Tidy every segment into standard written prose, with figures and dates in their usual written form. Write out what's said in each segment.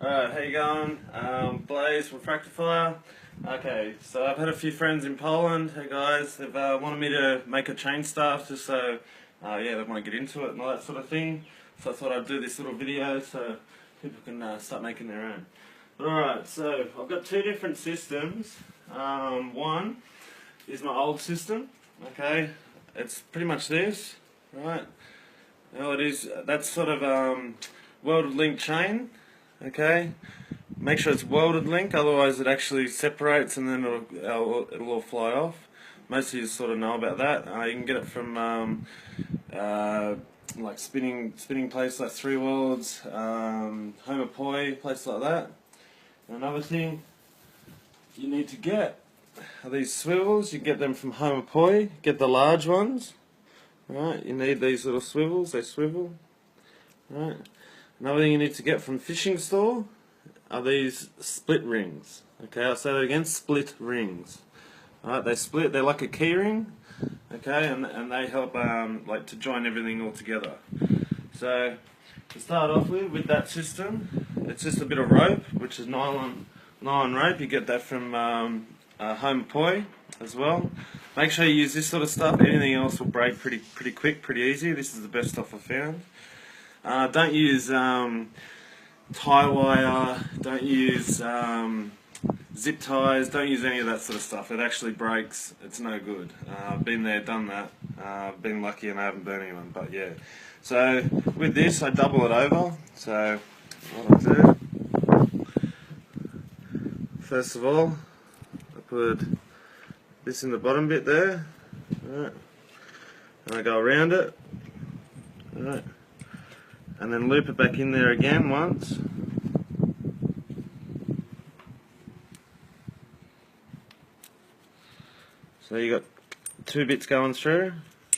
Alright, how you going? Blaze from Fractifire. Okay, so I've had a few friends in Poland. Hey guys, they've wanted me to make a chain staff just so, yeah, they want to get into it and all that sort of thing. So I thought I'd do this little video so people can start making their own. Alright, so I've got two different systems. One is my old system, okay? It's pretty much this, right? Now it is, that's sort of welded link chain. Okay, make sure it's welded link, otherwise it actually separates and then it'll all fly off. Most of you sort of know about that. You can get it from like spinning places like Three Worlds, Homer Poi, places like that. And another thing you need to get are these swivels. You get them from Homer Poi. Get the large ones. Right, you need these little swivels. They swivel. Right. Another thing you need to get from fishing store are these split rings. Okay, I'll say that again, split rings. Alright, they split, they're like a key ring, okay, and they help like to join everything all together. So, to start off with that system, it's just a bit of rope, which is nylon rope. You get that from Homer Poi as well. Make sure you use this sort of stuff. Anything else will break pretty quick, pretty easy. This is the best stuff I've found. Don't use tie wire, don't use zip ties, don't use any of that sort of stuff. It actually breaks, it's no good. I've been there, done that, been lucky and I haven't burnt anyone, but yeah. So with this I double it over, so what I do, first of all I put this in the bottom bit there, right, and I go around it, right. And then loop it back in there again once. So you got two bits going through.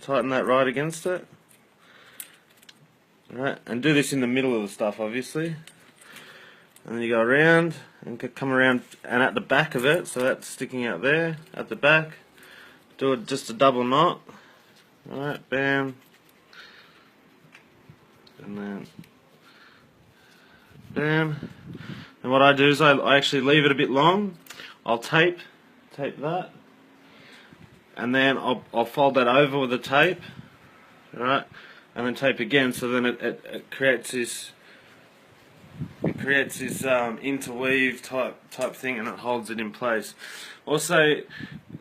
Tighten that right against it. Alright, and do this in the middle of the stuff obviously. And then you go around and come around and at the back of it, so that's sticking out there, at the back. Do it just a double knot. Alright, bam. And then bam. And what I do is I actually leave it a bit long. I'll tape that, and then I'll fold that over with the tape, right? And then tape again. So then it creates this interweave type thing, and it holds it in place. Also,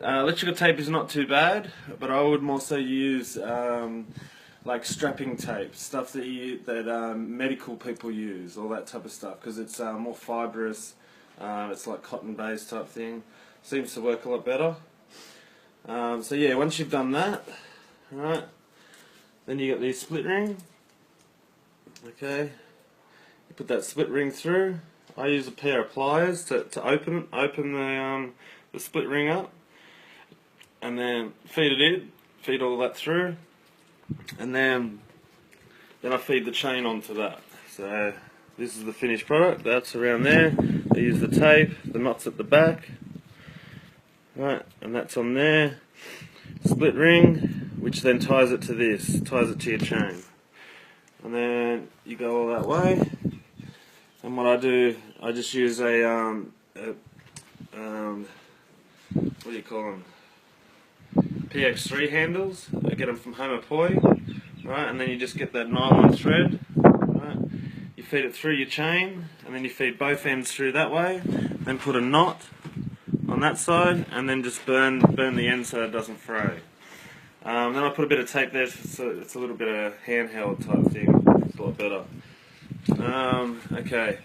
electrical tape is not too bad, but I would more so use like strapping tape, stuff that medical people use, all that type of stuff, because it's more fibrous. It's like cotton based type thing. Seems to work a lot better. So yeah, once you've done that, right, then you get the split ring. Okay, you put that split ring through. I use a pair of pliers to open the split ring up, and then feed it in, feed all that through. And then I feed the chain onto that. So this is the finished product. That's around there. I use the tape, the knots at the back, right, and that's on there. Split ring, which then ties it to this, ties it to your chain. And then you go all that way. And what I do, I just use what do you call them? PX3 handles. I get them from Homer Poi, right? And then you just get that nylon thread, right? You feed it through your chain, and then you feed both ends through that way. Then put a knot on that side, and then just burn the end so it doesn't fray. Then I put a bit of tape there, so it's a little bit of handheld type thing. It's a lot better. Okay.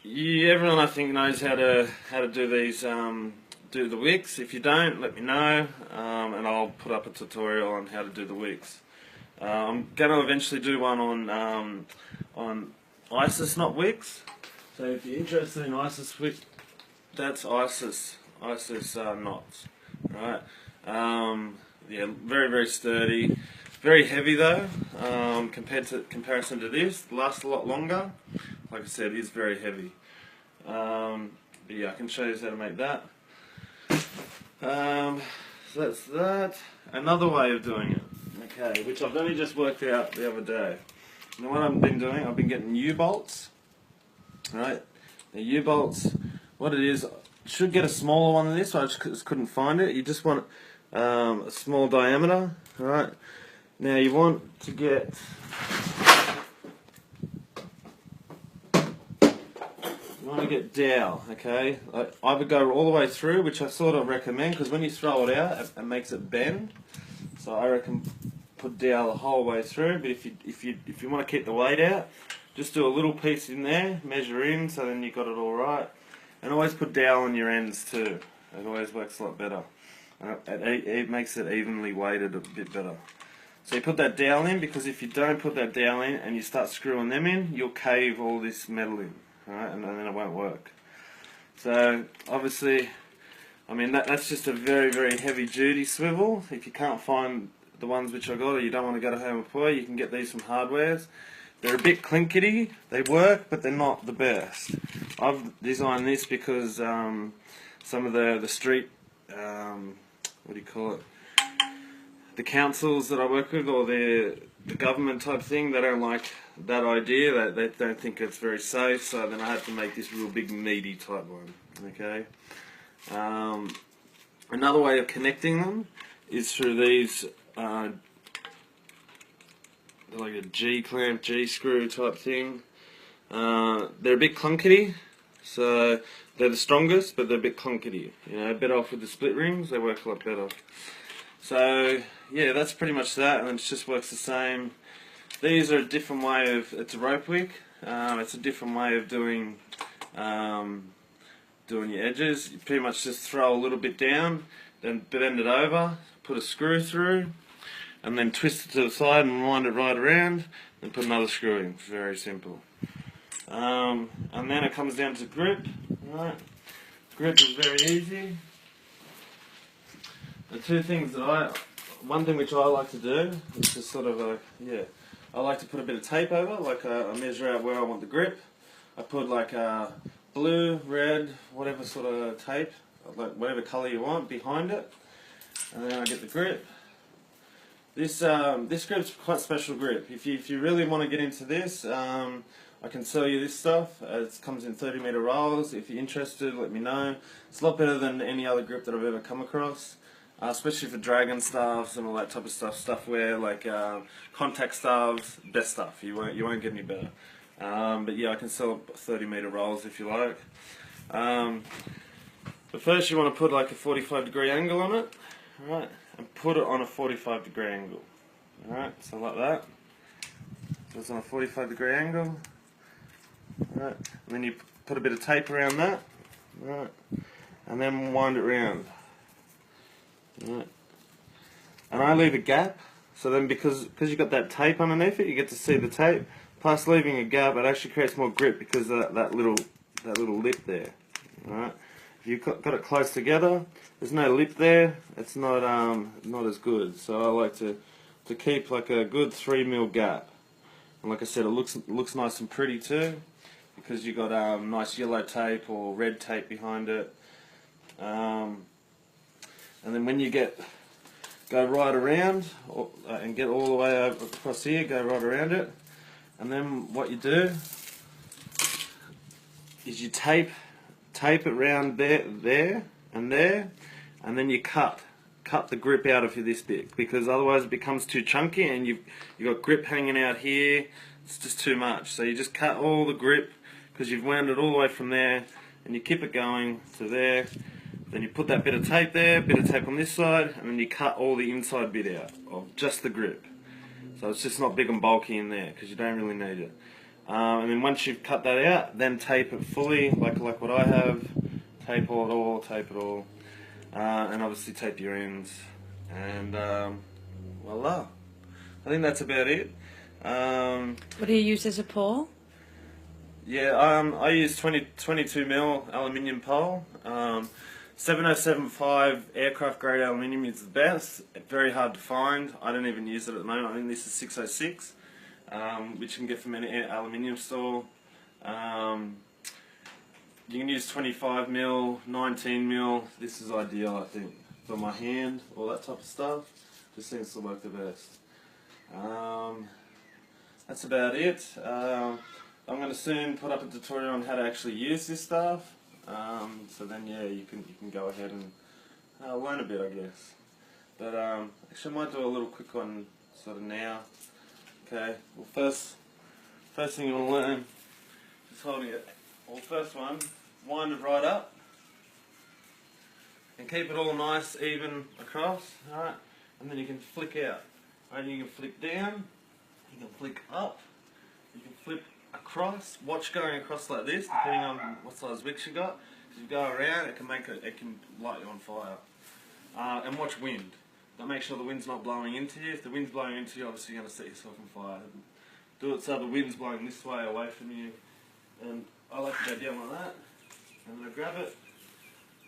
Everyone I think knows how to do these. Do the wicks. If you don't, let me know, and I'll put up a tutorial on how to do the wicks. I'm going to eventually do one on ISIS knot wicks. So if you're interested in ISIS wick, that's ISIS knots, right? Yeah, very sturdy, very heavy though. Comparison to this, lasts a lot longer. Like I said, it is very heavy. But yeah, I can show you how to make that. So that's that. Another way of doing it, okay, which I've only just worked out the other day. Now what I've been doing, I've been getting U-bolts, Right, the U-bolts, what it is, should get a smaller one than this, I just couldn't find it. You just want a small diameter, right? Now you want to get, dowel, okay? Either go all the way through, which I sort of recommend, because when you throw it out, it makes it bend. So I reckon put dowel the whole way through. But if you want to keep the weight out, just do a little piece in there, measure in, so then you got it all right. And always put dowel on your ends too. It always works a lot better. It makes it evenly weighted a bit better. So you put that dowel in, because if you don't put that dowel in and you start screwing them in, you'll cave all this metal in, right? And then it won't work. So obviously, I mean that's just a very, very heavy duty swivel. If you can't find the ones which I got, or you don't want to go to Home Depot, you can get these from Hardwares. They're a bit clinkety, they work, but they're not the best. I've designed this because some of the street, what do you call it, the councils that I work with, or the government type thing, they don't like that idea. They don't think it's very safe, so then I had to make this real big meaty type one. Okay. Another way of connecting them is through these, like a G-clamp, G-screw type thing. They're a bit clunkety, so they're the strongest, but they're a bit clunkety. You know, better off with the split rings, they work a lot better. So yeah, that's pretty much that, and it just works the same. These are a different way of, it's a rope wick. It's a different way of doing your edges. You pretty much just throw a little bit down, then bend it over, put a screw through, and then twist it to the side and wind it right around, and put another screw in. Very simple. And then it comes down to grip. Right, grip is very easy. The two things one thing which I like to do is just sort of I like to put a bit of tape over, like I measure out where I want the grip. I put like blue, red, whatever sort of tape, like whatever colour you want behind it, and then I get the grip. This grip's quite special grip. If you really want to get into this, I can sell you this stuff. It comes in 30-metre rolls. If you're interested, let me know. It's a lot better than any other grip that I've ever come across, especially for dragon staffs and all that type of stuff where like contact staffs, best stuff. You won't get any better. But yeah, I can sell 30-metre rolls if you like. But first you want to put like a 45-degree angle on it, right? And put it on a 45-degree angle. Alright, so like that. So it's on a 45-degree angle. Alright, and then you put a bit of tape around that. Alright, and then wind it round. Alright. And I leave a gap, so then because you've got that tape underneath it, you get to see the tape. Plus leaving a gap, it actually creates more grip because of that little lip there. Alright. If you've got it close together, there's no lip there, it's not as good. So I like to keep like a good 3mm gap. And like I said, it looks nice and pretty too, because you've got nice yellow tape or red tape behind it. And then when you go right around and get all the way over across here, go right around it. And then what you do is you tape it around there, and then you cut the grip out of this bit, because otherwise it becomes too chunky and you've got grip hanging out here. It's just too much. So you just cut all the grip, because you've wound it all the way from there, and you keep it going to there. Then you put that bit of tape there, bit of tape on this side, and then you cut all the inside bit out of just the grip. So it's just not big and bulky in there, because you don't really need it. And then once you've cut that out, then tape it fully, like what I have. Tape it all, and obviously tape your ends, and voila. I think that's about it. What do you use as a pole? Yeah, I use 22mm aluminium pole. 7075 aircraft grade aluminium is the best. Very hard to find. I don't even use it at the moment. I think this is 606, which you can get from any aluminium store. You can use 25mm, 19mm. This is ideal, I think, for my hand, all that type of stuff. Just seems to work the best. That's about it. I'm going to soon put up a tutorial on how to actually use this stuff. So then, yeah, you can go ahead and learn a bit, I guess. But actually, I might do a little quick one sort of now. Okay. Well, first thing you want to learn is holding it. Well, first one, wind it right up, and keep it all nice, even across. All right. And then you can flick out. Right. You can flick down. You can flick up. You can flip across. Watch going across like this, depending on what size wicks you got. If you go around, it can light you on fire. And watch wind. Now make sure the wind's not blowing into you. If the wind's blowing into you, obviously you're going to set yourself on fire. Do it so the wind's blowing this way away from you. And I like to go down like that. And then I grab it.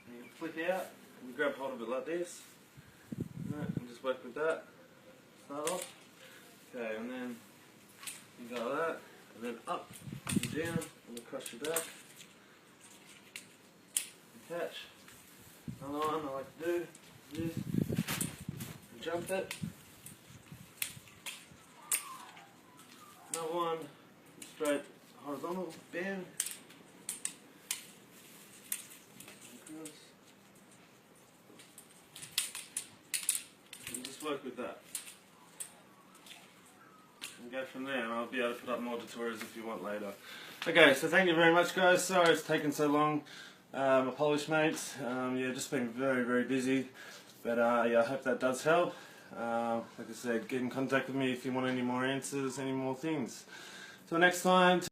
And you flick out. And you grab hold of it like this. And just work with that. Start off. Okay, and then you go like that. And then up and down and across your back. And catch. Another one I like to do is and jump it. Another one, straight horizontal, bam. Across. And just work with that. And go from there, and I'll be able to put up more tutorials if you want later. Okay, so thank you very much, guys. Sorry it's taken so long. My Polish mates, yeah, just been very, very busy. But yeah, I hope that does help. Like I said, get in contact with me if you want any more answers, any more things. Till next time.